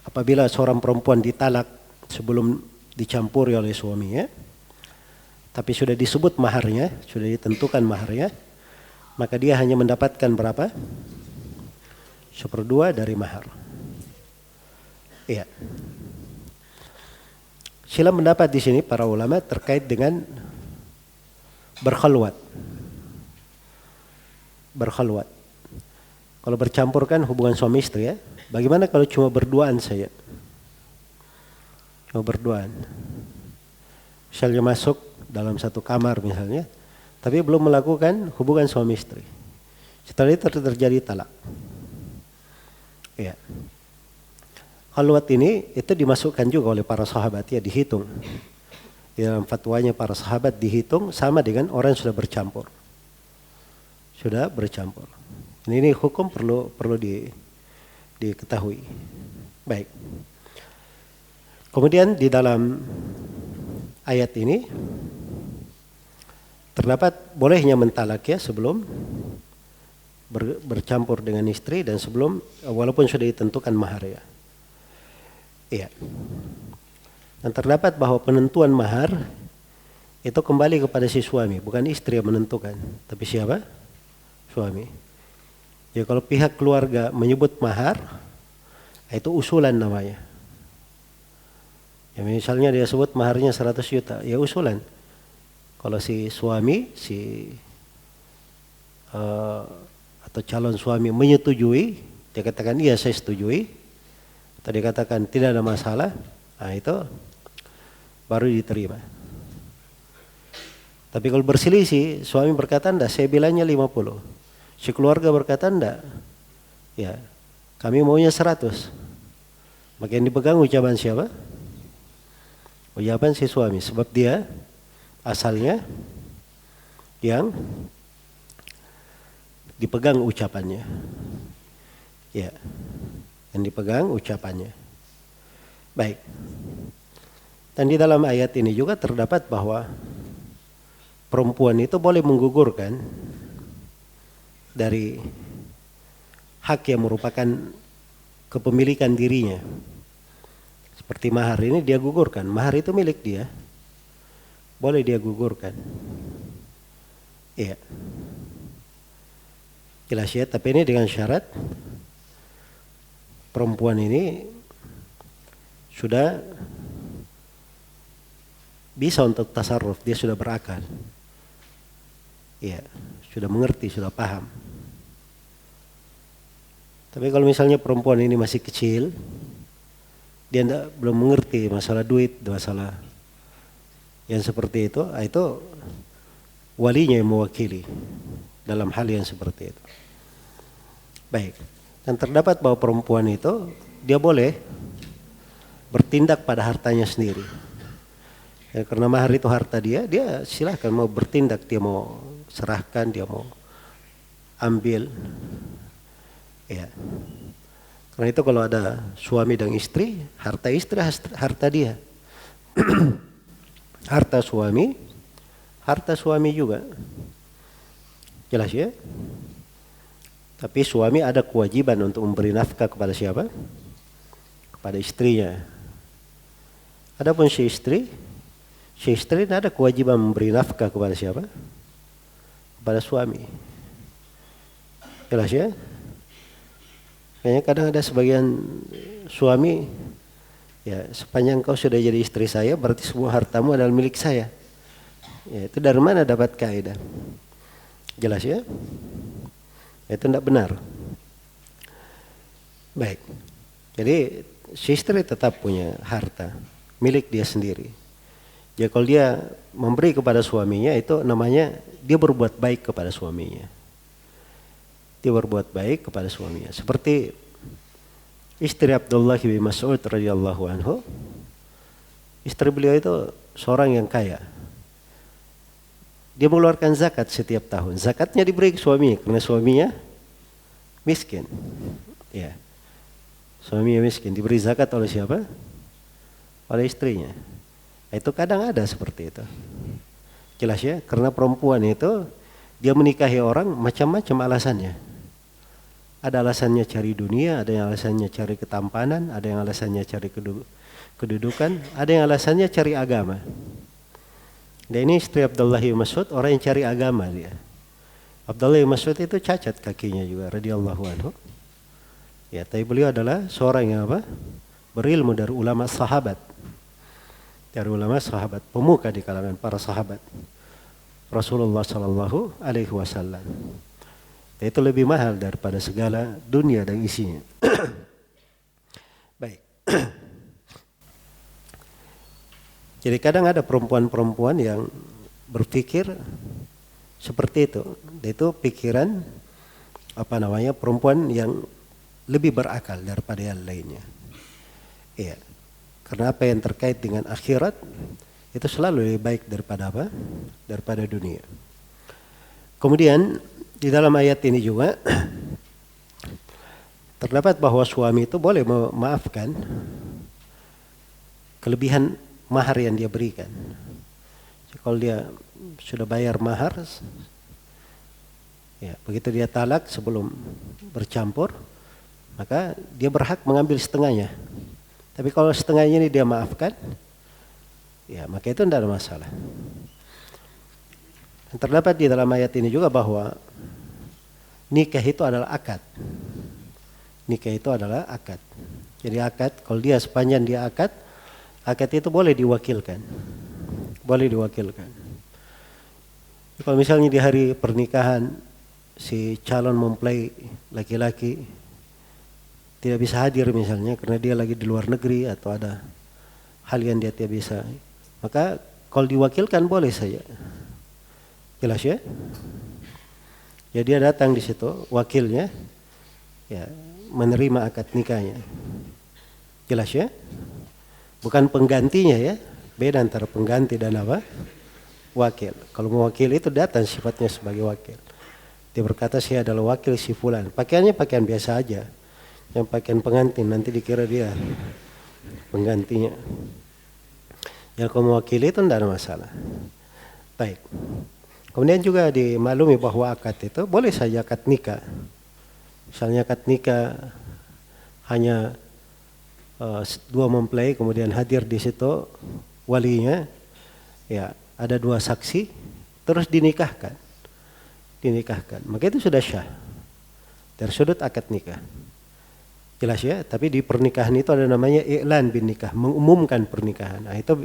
Speaker 3: apabila seorang perempuan ditalak sebelum dicampuri oleh suaminya, tapi sudah disebut maharnya, sudah ditentukan maharnya, maka dia hanya mendapatkan berapa? 1/2 dari mahar. Iya. Sila mendapat di sini para ulama terkait dengan berkhalwat. Berkhalwat. Kalau bercampur kan hubungan suami istri ya. Bagaimana kalau cuma berduaan saja? Cuma berduaan. Misalnya masuk dalam satu kamar misalnya, tapi belum melakukan hubungan suami istri. Setelah itu terjadi talak. Ya. Khalwat ini itu dimasukkan juga oleh para sahabat ya, dihitung. Di dalam fatwanya para sahabat dihitung sama dengan orang yang sudah bercampur. Sudah bercampur. Ini hukum perlu diketahui. Baik. Kemudian di dalam ayat ini terdapat bolehnya mentalak ya sebelum bercampur dengan istri dan sebelum walaupun sudah ditentukan mahar ya. Iya. Dan terdapat bahwa penentuan mahar itu kembali kepada si suami, bukan istri yang menentukan, tapi siapa? Suami. Ya kalau pihak keluarga menyebut mahar, itu usulan namanya. Ya misalnya dia sebut maharnya 100 juta, ya usulan. Kalau si suami, atau calon suami menyetujui, dia katakan iya saya setujui. Tadi katakan tidak ada masalah, nah itu baru diterima. Tapi kalau berselisih, suami berkata enggak, saya bilangnya 50. Si keluarga berkata enggak, ya kami maunya 100. Maka yang dipegang ucapan siapa? Ucapan si suami, sebab dia asalnya yang dipegang ucapannya. Ya. Yang dipegang ucapannya. Baik. Dan di dalam ayat ini juga terdapat bahwa perempuan itu boleh menggugurkan dari hak yang merupakan kepemilikan dirinya. Seperti mahar ini dia gugurkan. Mahar itu milik dia. Boleh dia gugurkan. Iya. Jelas ya, tapi ini dengan syarat perempuan ini sudah bisa untuk tasarruf, dia sudah berakal. Ya, sudah mengerti, sudah paham. Tapi kalau misalnya perempuan ini masih kecil, dia belum mengerti masalah duit, masalah yang seperti itu walinya yang mewakili dalam hal yang seperti itu. Baik, dan terdapat bahwa perempuan itu dia boleh bertindak pada hartanya sendiri. Ya, karena mahar itu harta dia silahkan mau bertindak, dia mau serahkan, dia mau ambil. Ya. Karena itu kalau ada suami dan istri harta dia. Harta suami juga. Jelas ya? Tapi suami ada kewajiban untuk memberi nafkah kepada siapa? Kepada istrinya. Adapun si istri tidak ada kewajiban memberi nafkah kepada siapa? Kepada suami. Jelas ya? Kayaknya kadang ada sebagian suami, ya sepanjang kau sudah jadi istri saya berarti semua hartamu adalah milik saya. Ya, itu dari mana dapat kaidah? Jelas ya? Itu tidak benar. Baik. Jadi si istri tetap punya harta milik dia sendiri. Jadi kalau dia memberi kepada suaminya itu namanya dia berbuat baik kepada suaminya. Dia berbuat baik kepada suaminya. Seperti istri Abdullah bin Mas'ud radhiyallahu anhu. Istri beliau itu seorang yang kaya. Dia mengeluarkan zakat setiap tahun. Zakatnya diberi ke suaminya karena suaminya miskin. Ya. Suaminya miskin, diberi zakat oleh siapa? Oleh istrinya. Itu kadang ada seperti itu. Jelas ya, karena perempuan itu dia menikahi orang macam-macam alasannya. Ada alasannya cari dunia, ada yang alasannya cari ketampanan, ada yang alasannya cari kedudukan, ada yang alasannya cari agama. Dan ini istri Abdullah bin Mas'ud orang yang cari agama dia. Abdullah bin Mas'ud itu cacat kakinya juga radhiyallahu anhu. Ya, tapi beliau adalah seorang yang berilmu dari ulama sahabat. Dari ulama sahabat, pemuka di kalangan para sahabat Rasulullah sallallahu alaihi wasallam. Itu lebih mahal daripada segala dunia dan isinya. Baik. Jadi kadang ada perempuan-perempuan yang berpikir seperti itu. Itu pikiran perempuan yang lebih berakal daripada yang lainnya. Iya. Karena apa yang terkait dengan akhirat itu selalu lebih baik daripada apa? Daripada dunia. Kemudian di dalam ayat ini juga terdapat bahwa suami itu boleh memaafkan kelebihan mahar yang dia berikan. Kalau dia sudah bayar mahar, ya begitu dia talak sebelum bercampur, maka dia berhak mengambil setengahnya. Tapi kalau setengahnya ini dia maafkan, ya maka itu tidak ada masalah. Dan terdapat di dalam ayat ini juga bahwa nikah itu adalah akad. Nikah itu adalah akad. Jadi akad, kalau dia sepanjang dia akad itu boleh diwakilkan. Boleh diwakilkan. Kalau misalnya di hari pernikahan si calon mempelai laki-laki tidak bisa hadir misalnya karena dia lagi di luar negeri atau ada hal yang dia tidak bisa, maka kalau diwakilkan boleh saja. Jelas ya? Jadi dia datang di situ, wakilnya, ya menerima akad nikahnya. Jelas ya? Bukan penggantinya ya, beda antara pengganti dan apa? Wakil. Kalau mewakili itu datang sifatnya sebagai wakil. Dia berkata saya adalah wakil si fulan. Pakaiannya pakaian biasa aja, yang pakaian pengantin nanti dikira dia penggantinya. Ya kalau mewakili itu tidak ada masalah. Baik. Kemudian juga dimaklumi bahwa akad itu boleh saja akad nikah. Misalnya akad nikah hanya dua mempelai kemudian hadir di situ walinya, ya ada dua saksi, terus dinikahkan. Maka itu sudah syah dari sudut akad nikah. Jelas ya, tapi di pernikahan itu ada namanya i'lan bin nikah, mengumumkan pernikahan. Nah, itu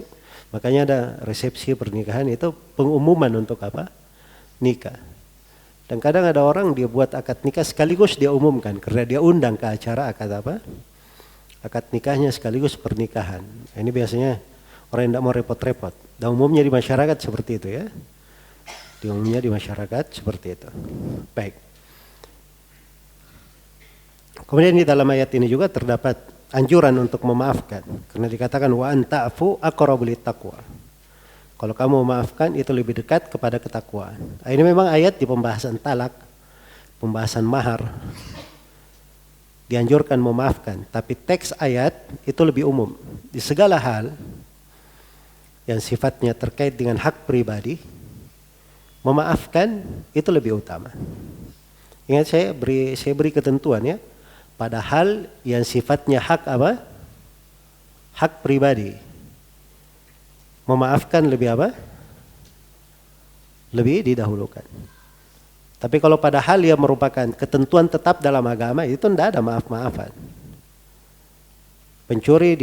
Speaker 3: Makanya ada resepsi pernikahan itu pengumuman untuk apa? Nikah. Dan kadang ada orang dia buat akad nikah sekaligus dia umumkan karena dia undang ke acara akad apa? Akad nikahnya sekaligus pernikahan. Ini biasanya orang yang tidak mau repot-repot. Dan umumnya di masyarakat seperti itu ya. Di umumnya di masyarakat seperti itu. Baik. Kemudian di dalam ayat ini juga terdapat anjuran untuk memaafkan. Karena dikatakan wa anta'fu aqrabu littaqwa. Kalau kamu memaafkan itu lebih dekat kepada ketakwaan. Ini memang ayat di pembahasan talak, pembahasan mahar. Dianjurkan memaafkan, tapi teks ayat itu lebih umum. Di segala hal yang sifatnya terkait dengan hak pribadi, memaafkan itu lebih utama. Ingat saya beri ketentuan ya. Padahal yang sifatnya hak apa? Hak pribadi. Memaafkan lebih apa? Lebih didahulukan. Tapi kalau pada hal yang merupakan ketentuan tetap dalam agama itu tidak ada maaf-maafan. Pencuri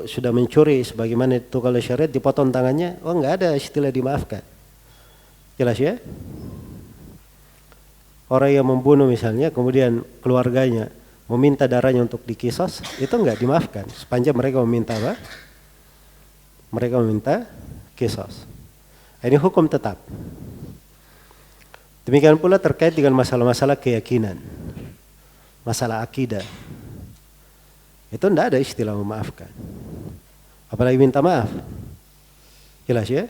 Speaker 3: sudah mencuri sebagaimana itu kalau syariat dipotong tangannya, nggak ada istilah dimaafkan. Jelas ya? Orang yang membunuh misalnya kemudian keluarganya meminta darahnya untuk dikisos, itu nggak dimaafkan sepanjang mereka meminta apa? Mereka meminta kisos. Ini hukum tetap. Demikian pula terkait dengan masalah-masalah keyakinan, masalah akidah. Itu tidak ada istilah memaafkan. Apalagi minta maaf. Jelas ya?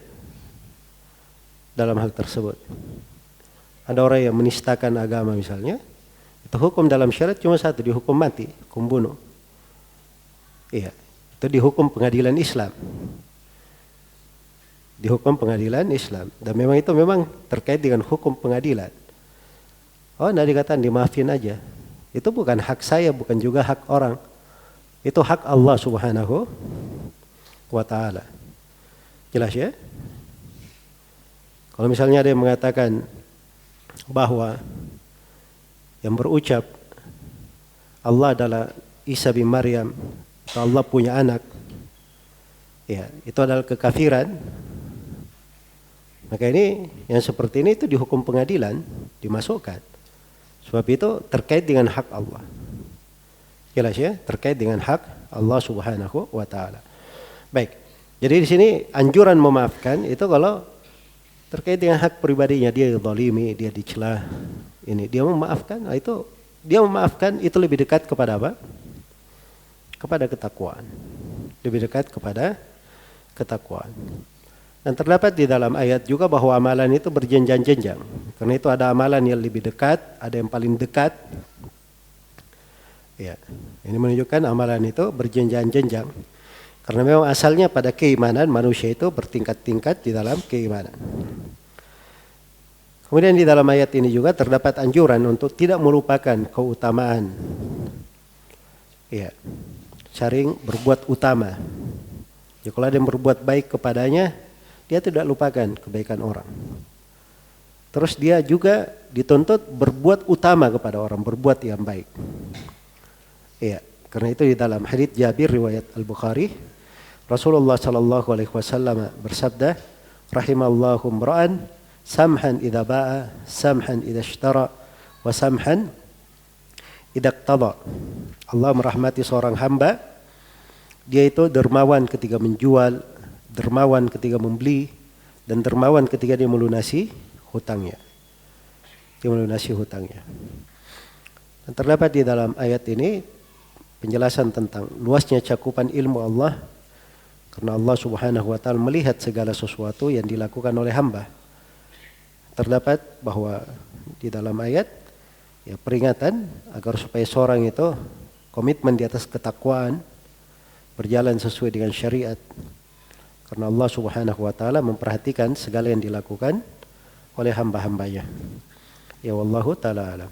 Speaker 3: Dalam hal tersebut. Ada orang yang menistakan agama misalnya, itu hukum dalam syariat cuma satu, dihukum mati, hukum bunuh. Iya, itu dihukum pengadilan Islam. Dihukum pengadilan Islam. Dan memang itu memang terkait dengan hukum pengadilan. Tidak dikatakan dimaafin aja. Itu bukan hak saya, bukan juga hak orang. Itu hak Allah Subhanahu wa ta'ala. Jelas ya? Kalau misalnya ada yang mengatakan bahwa yang berucap Allah adalah Isa bin Maryam atau Allah punya anak, ya, itu adalah kekafiran. Maka ini yang seperti ini itu dihukum pengadilan, dimasukkan. Sebab itu terkait dengan hak Allah. Jelas ya, terkait dengan hak Allah Subhanahu wa ta'ala. Baik. Jadi di sini anjuran memaafkan itu kalau terkait dengan hak pribadinya, dia zalimi, dia dicela, ini dia memaafkan, itu lebih dekat kepada apa? Kepada ketakwaan. Lebih dekat kepada ketakwaan. Dan terdapat di dalam ayat juga bahwa amalan itu berjenjang-jenjang. Karena itu ada amalan yang lebih dekat, ada yang paling dekat. Ya, ini menunjukkan amalan itu berjenjang-jenjang. Karena memang asalnya pada keimanan manusia itu bertingkat-tingkat di dalam keimanan. Kemudian di dalam ayat ini juga terdapat anjuran untuk tidak melupakan keutamaan. Ya, saling berbuat utama. Ya, kalau ada yang berbuat baik kepadanya, dia tidak lupakan kebaikan orang. Terus dia juga dituntut berbuat utama kepada orang, berbuat yang baik. Iya, karena itu di dalam hadits Jabir riwayat Al-Bukhari, Rasulullah sallallahu alaihi wasallam bersabda, rahimallahu imra'an samhan idza ba'a, samhan idza ishtara, wa samhan idza iqtada. Allah merahmati seorang hamba, dia itu dermawan ketika menjual, dermawan ketika membeli, dan dermawan ketika dia melunasi hutangnya. Dia melunasi hutangnya. Dan terdapat di dalam ayat ini penjelasan tentang luasnya cakupan ilmu Allah, karena Allah Subhanahu wa ta'ala melihat segala sesuatu yang dilakukan oleh hamba. Terdapat bahwa di dalam ayat ya peringatan agar supaya seorang itu komitmen di atas ketakwaan, berjalan sesuai dengan syariat. Karena Allah Subhanahu wa ta'ala memperhatikan segala yang dilakukan oleh hamba-hambanya. Ya wallahu ta'ala alam.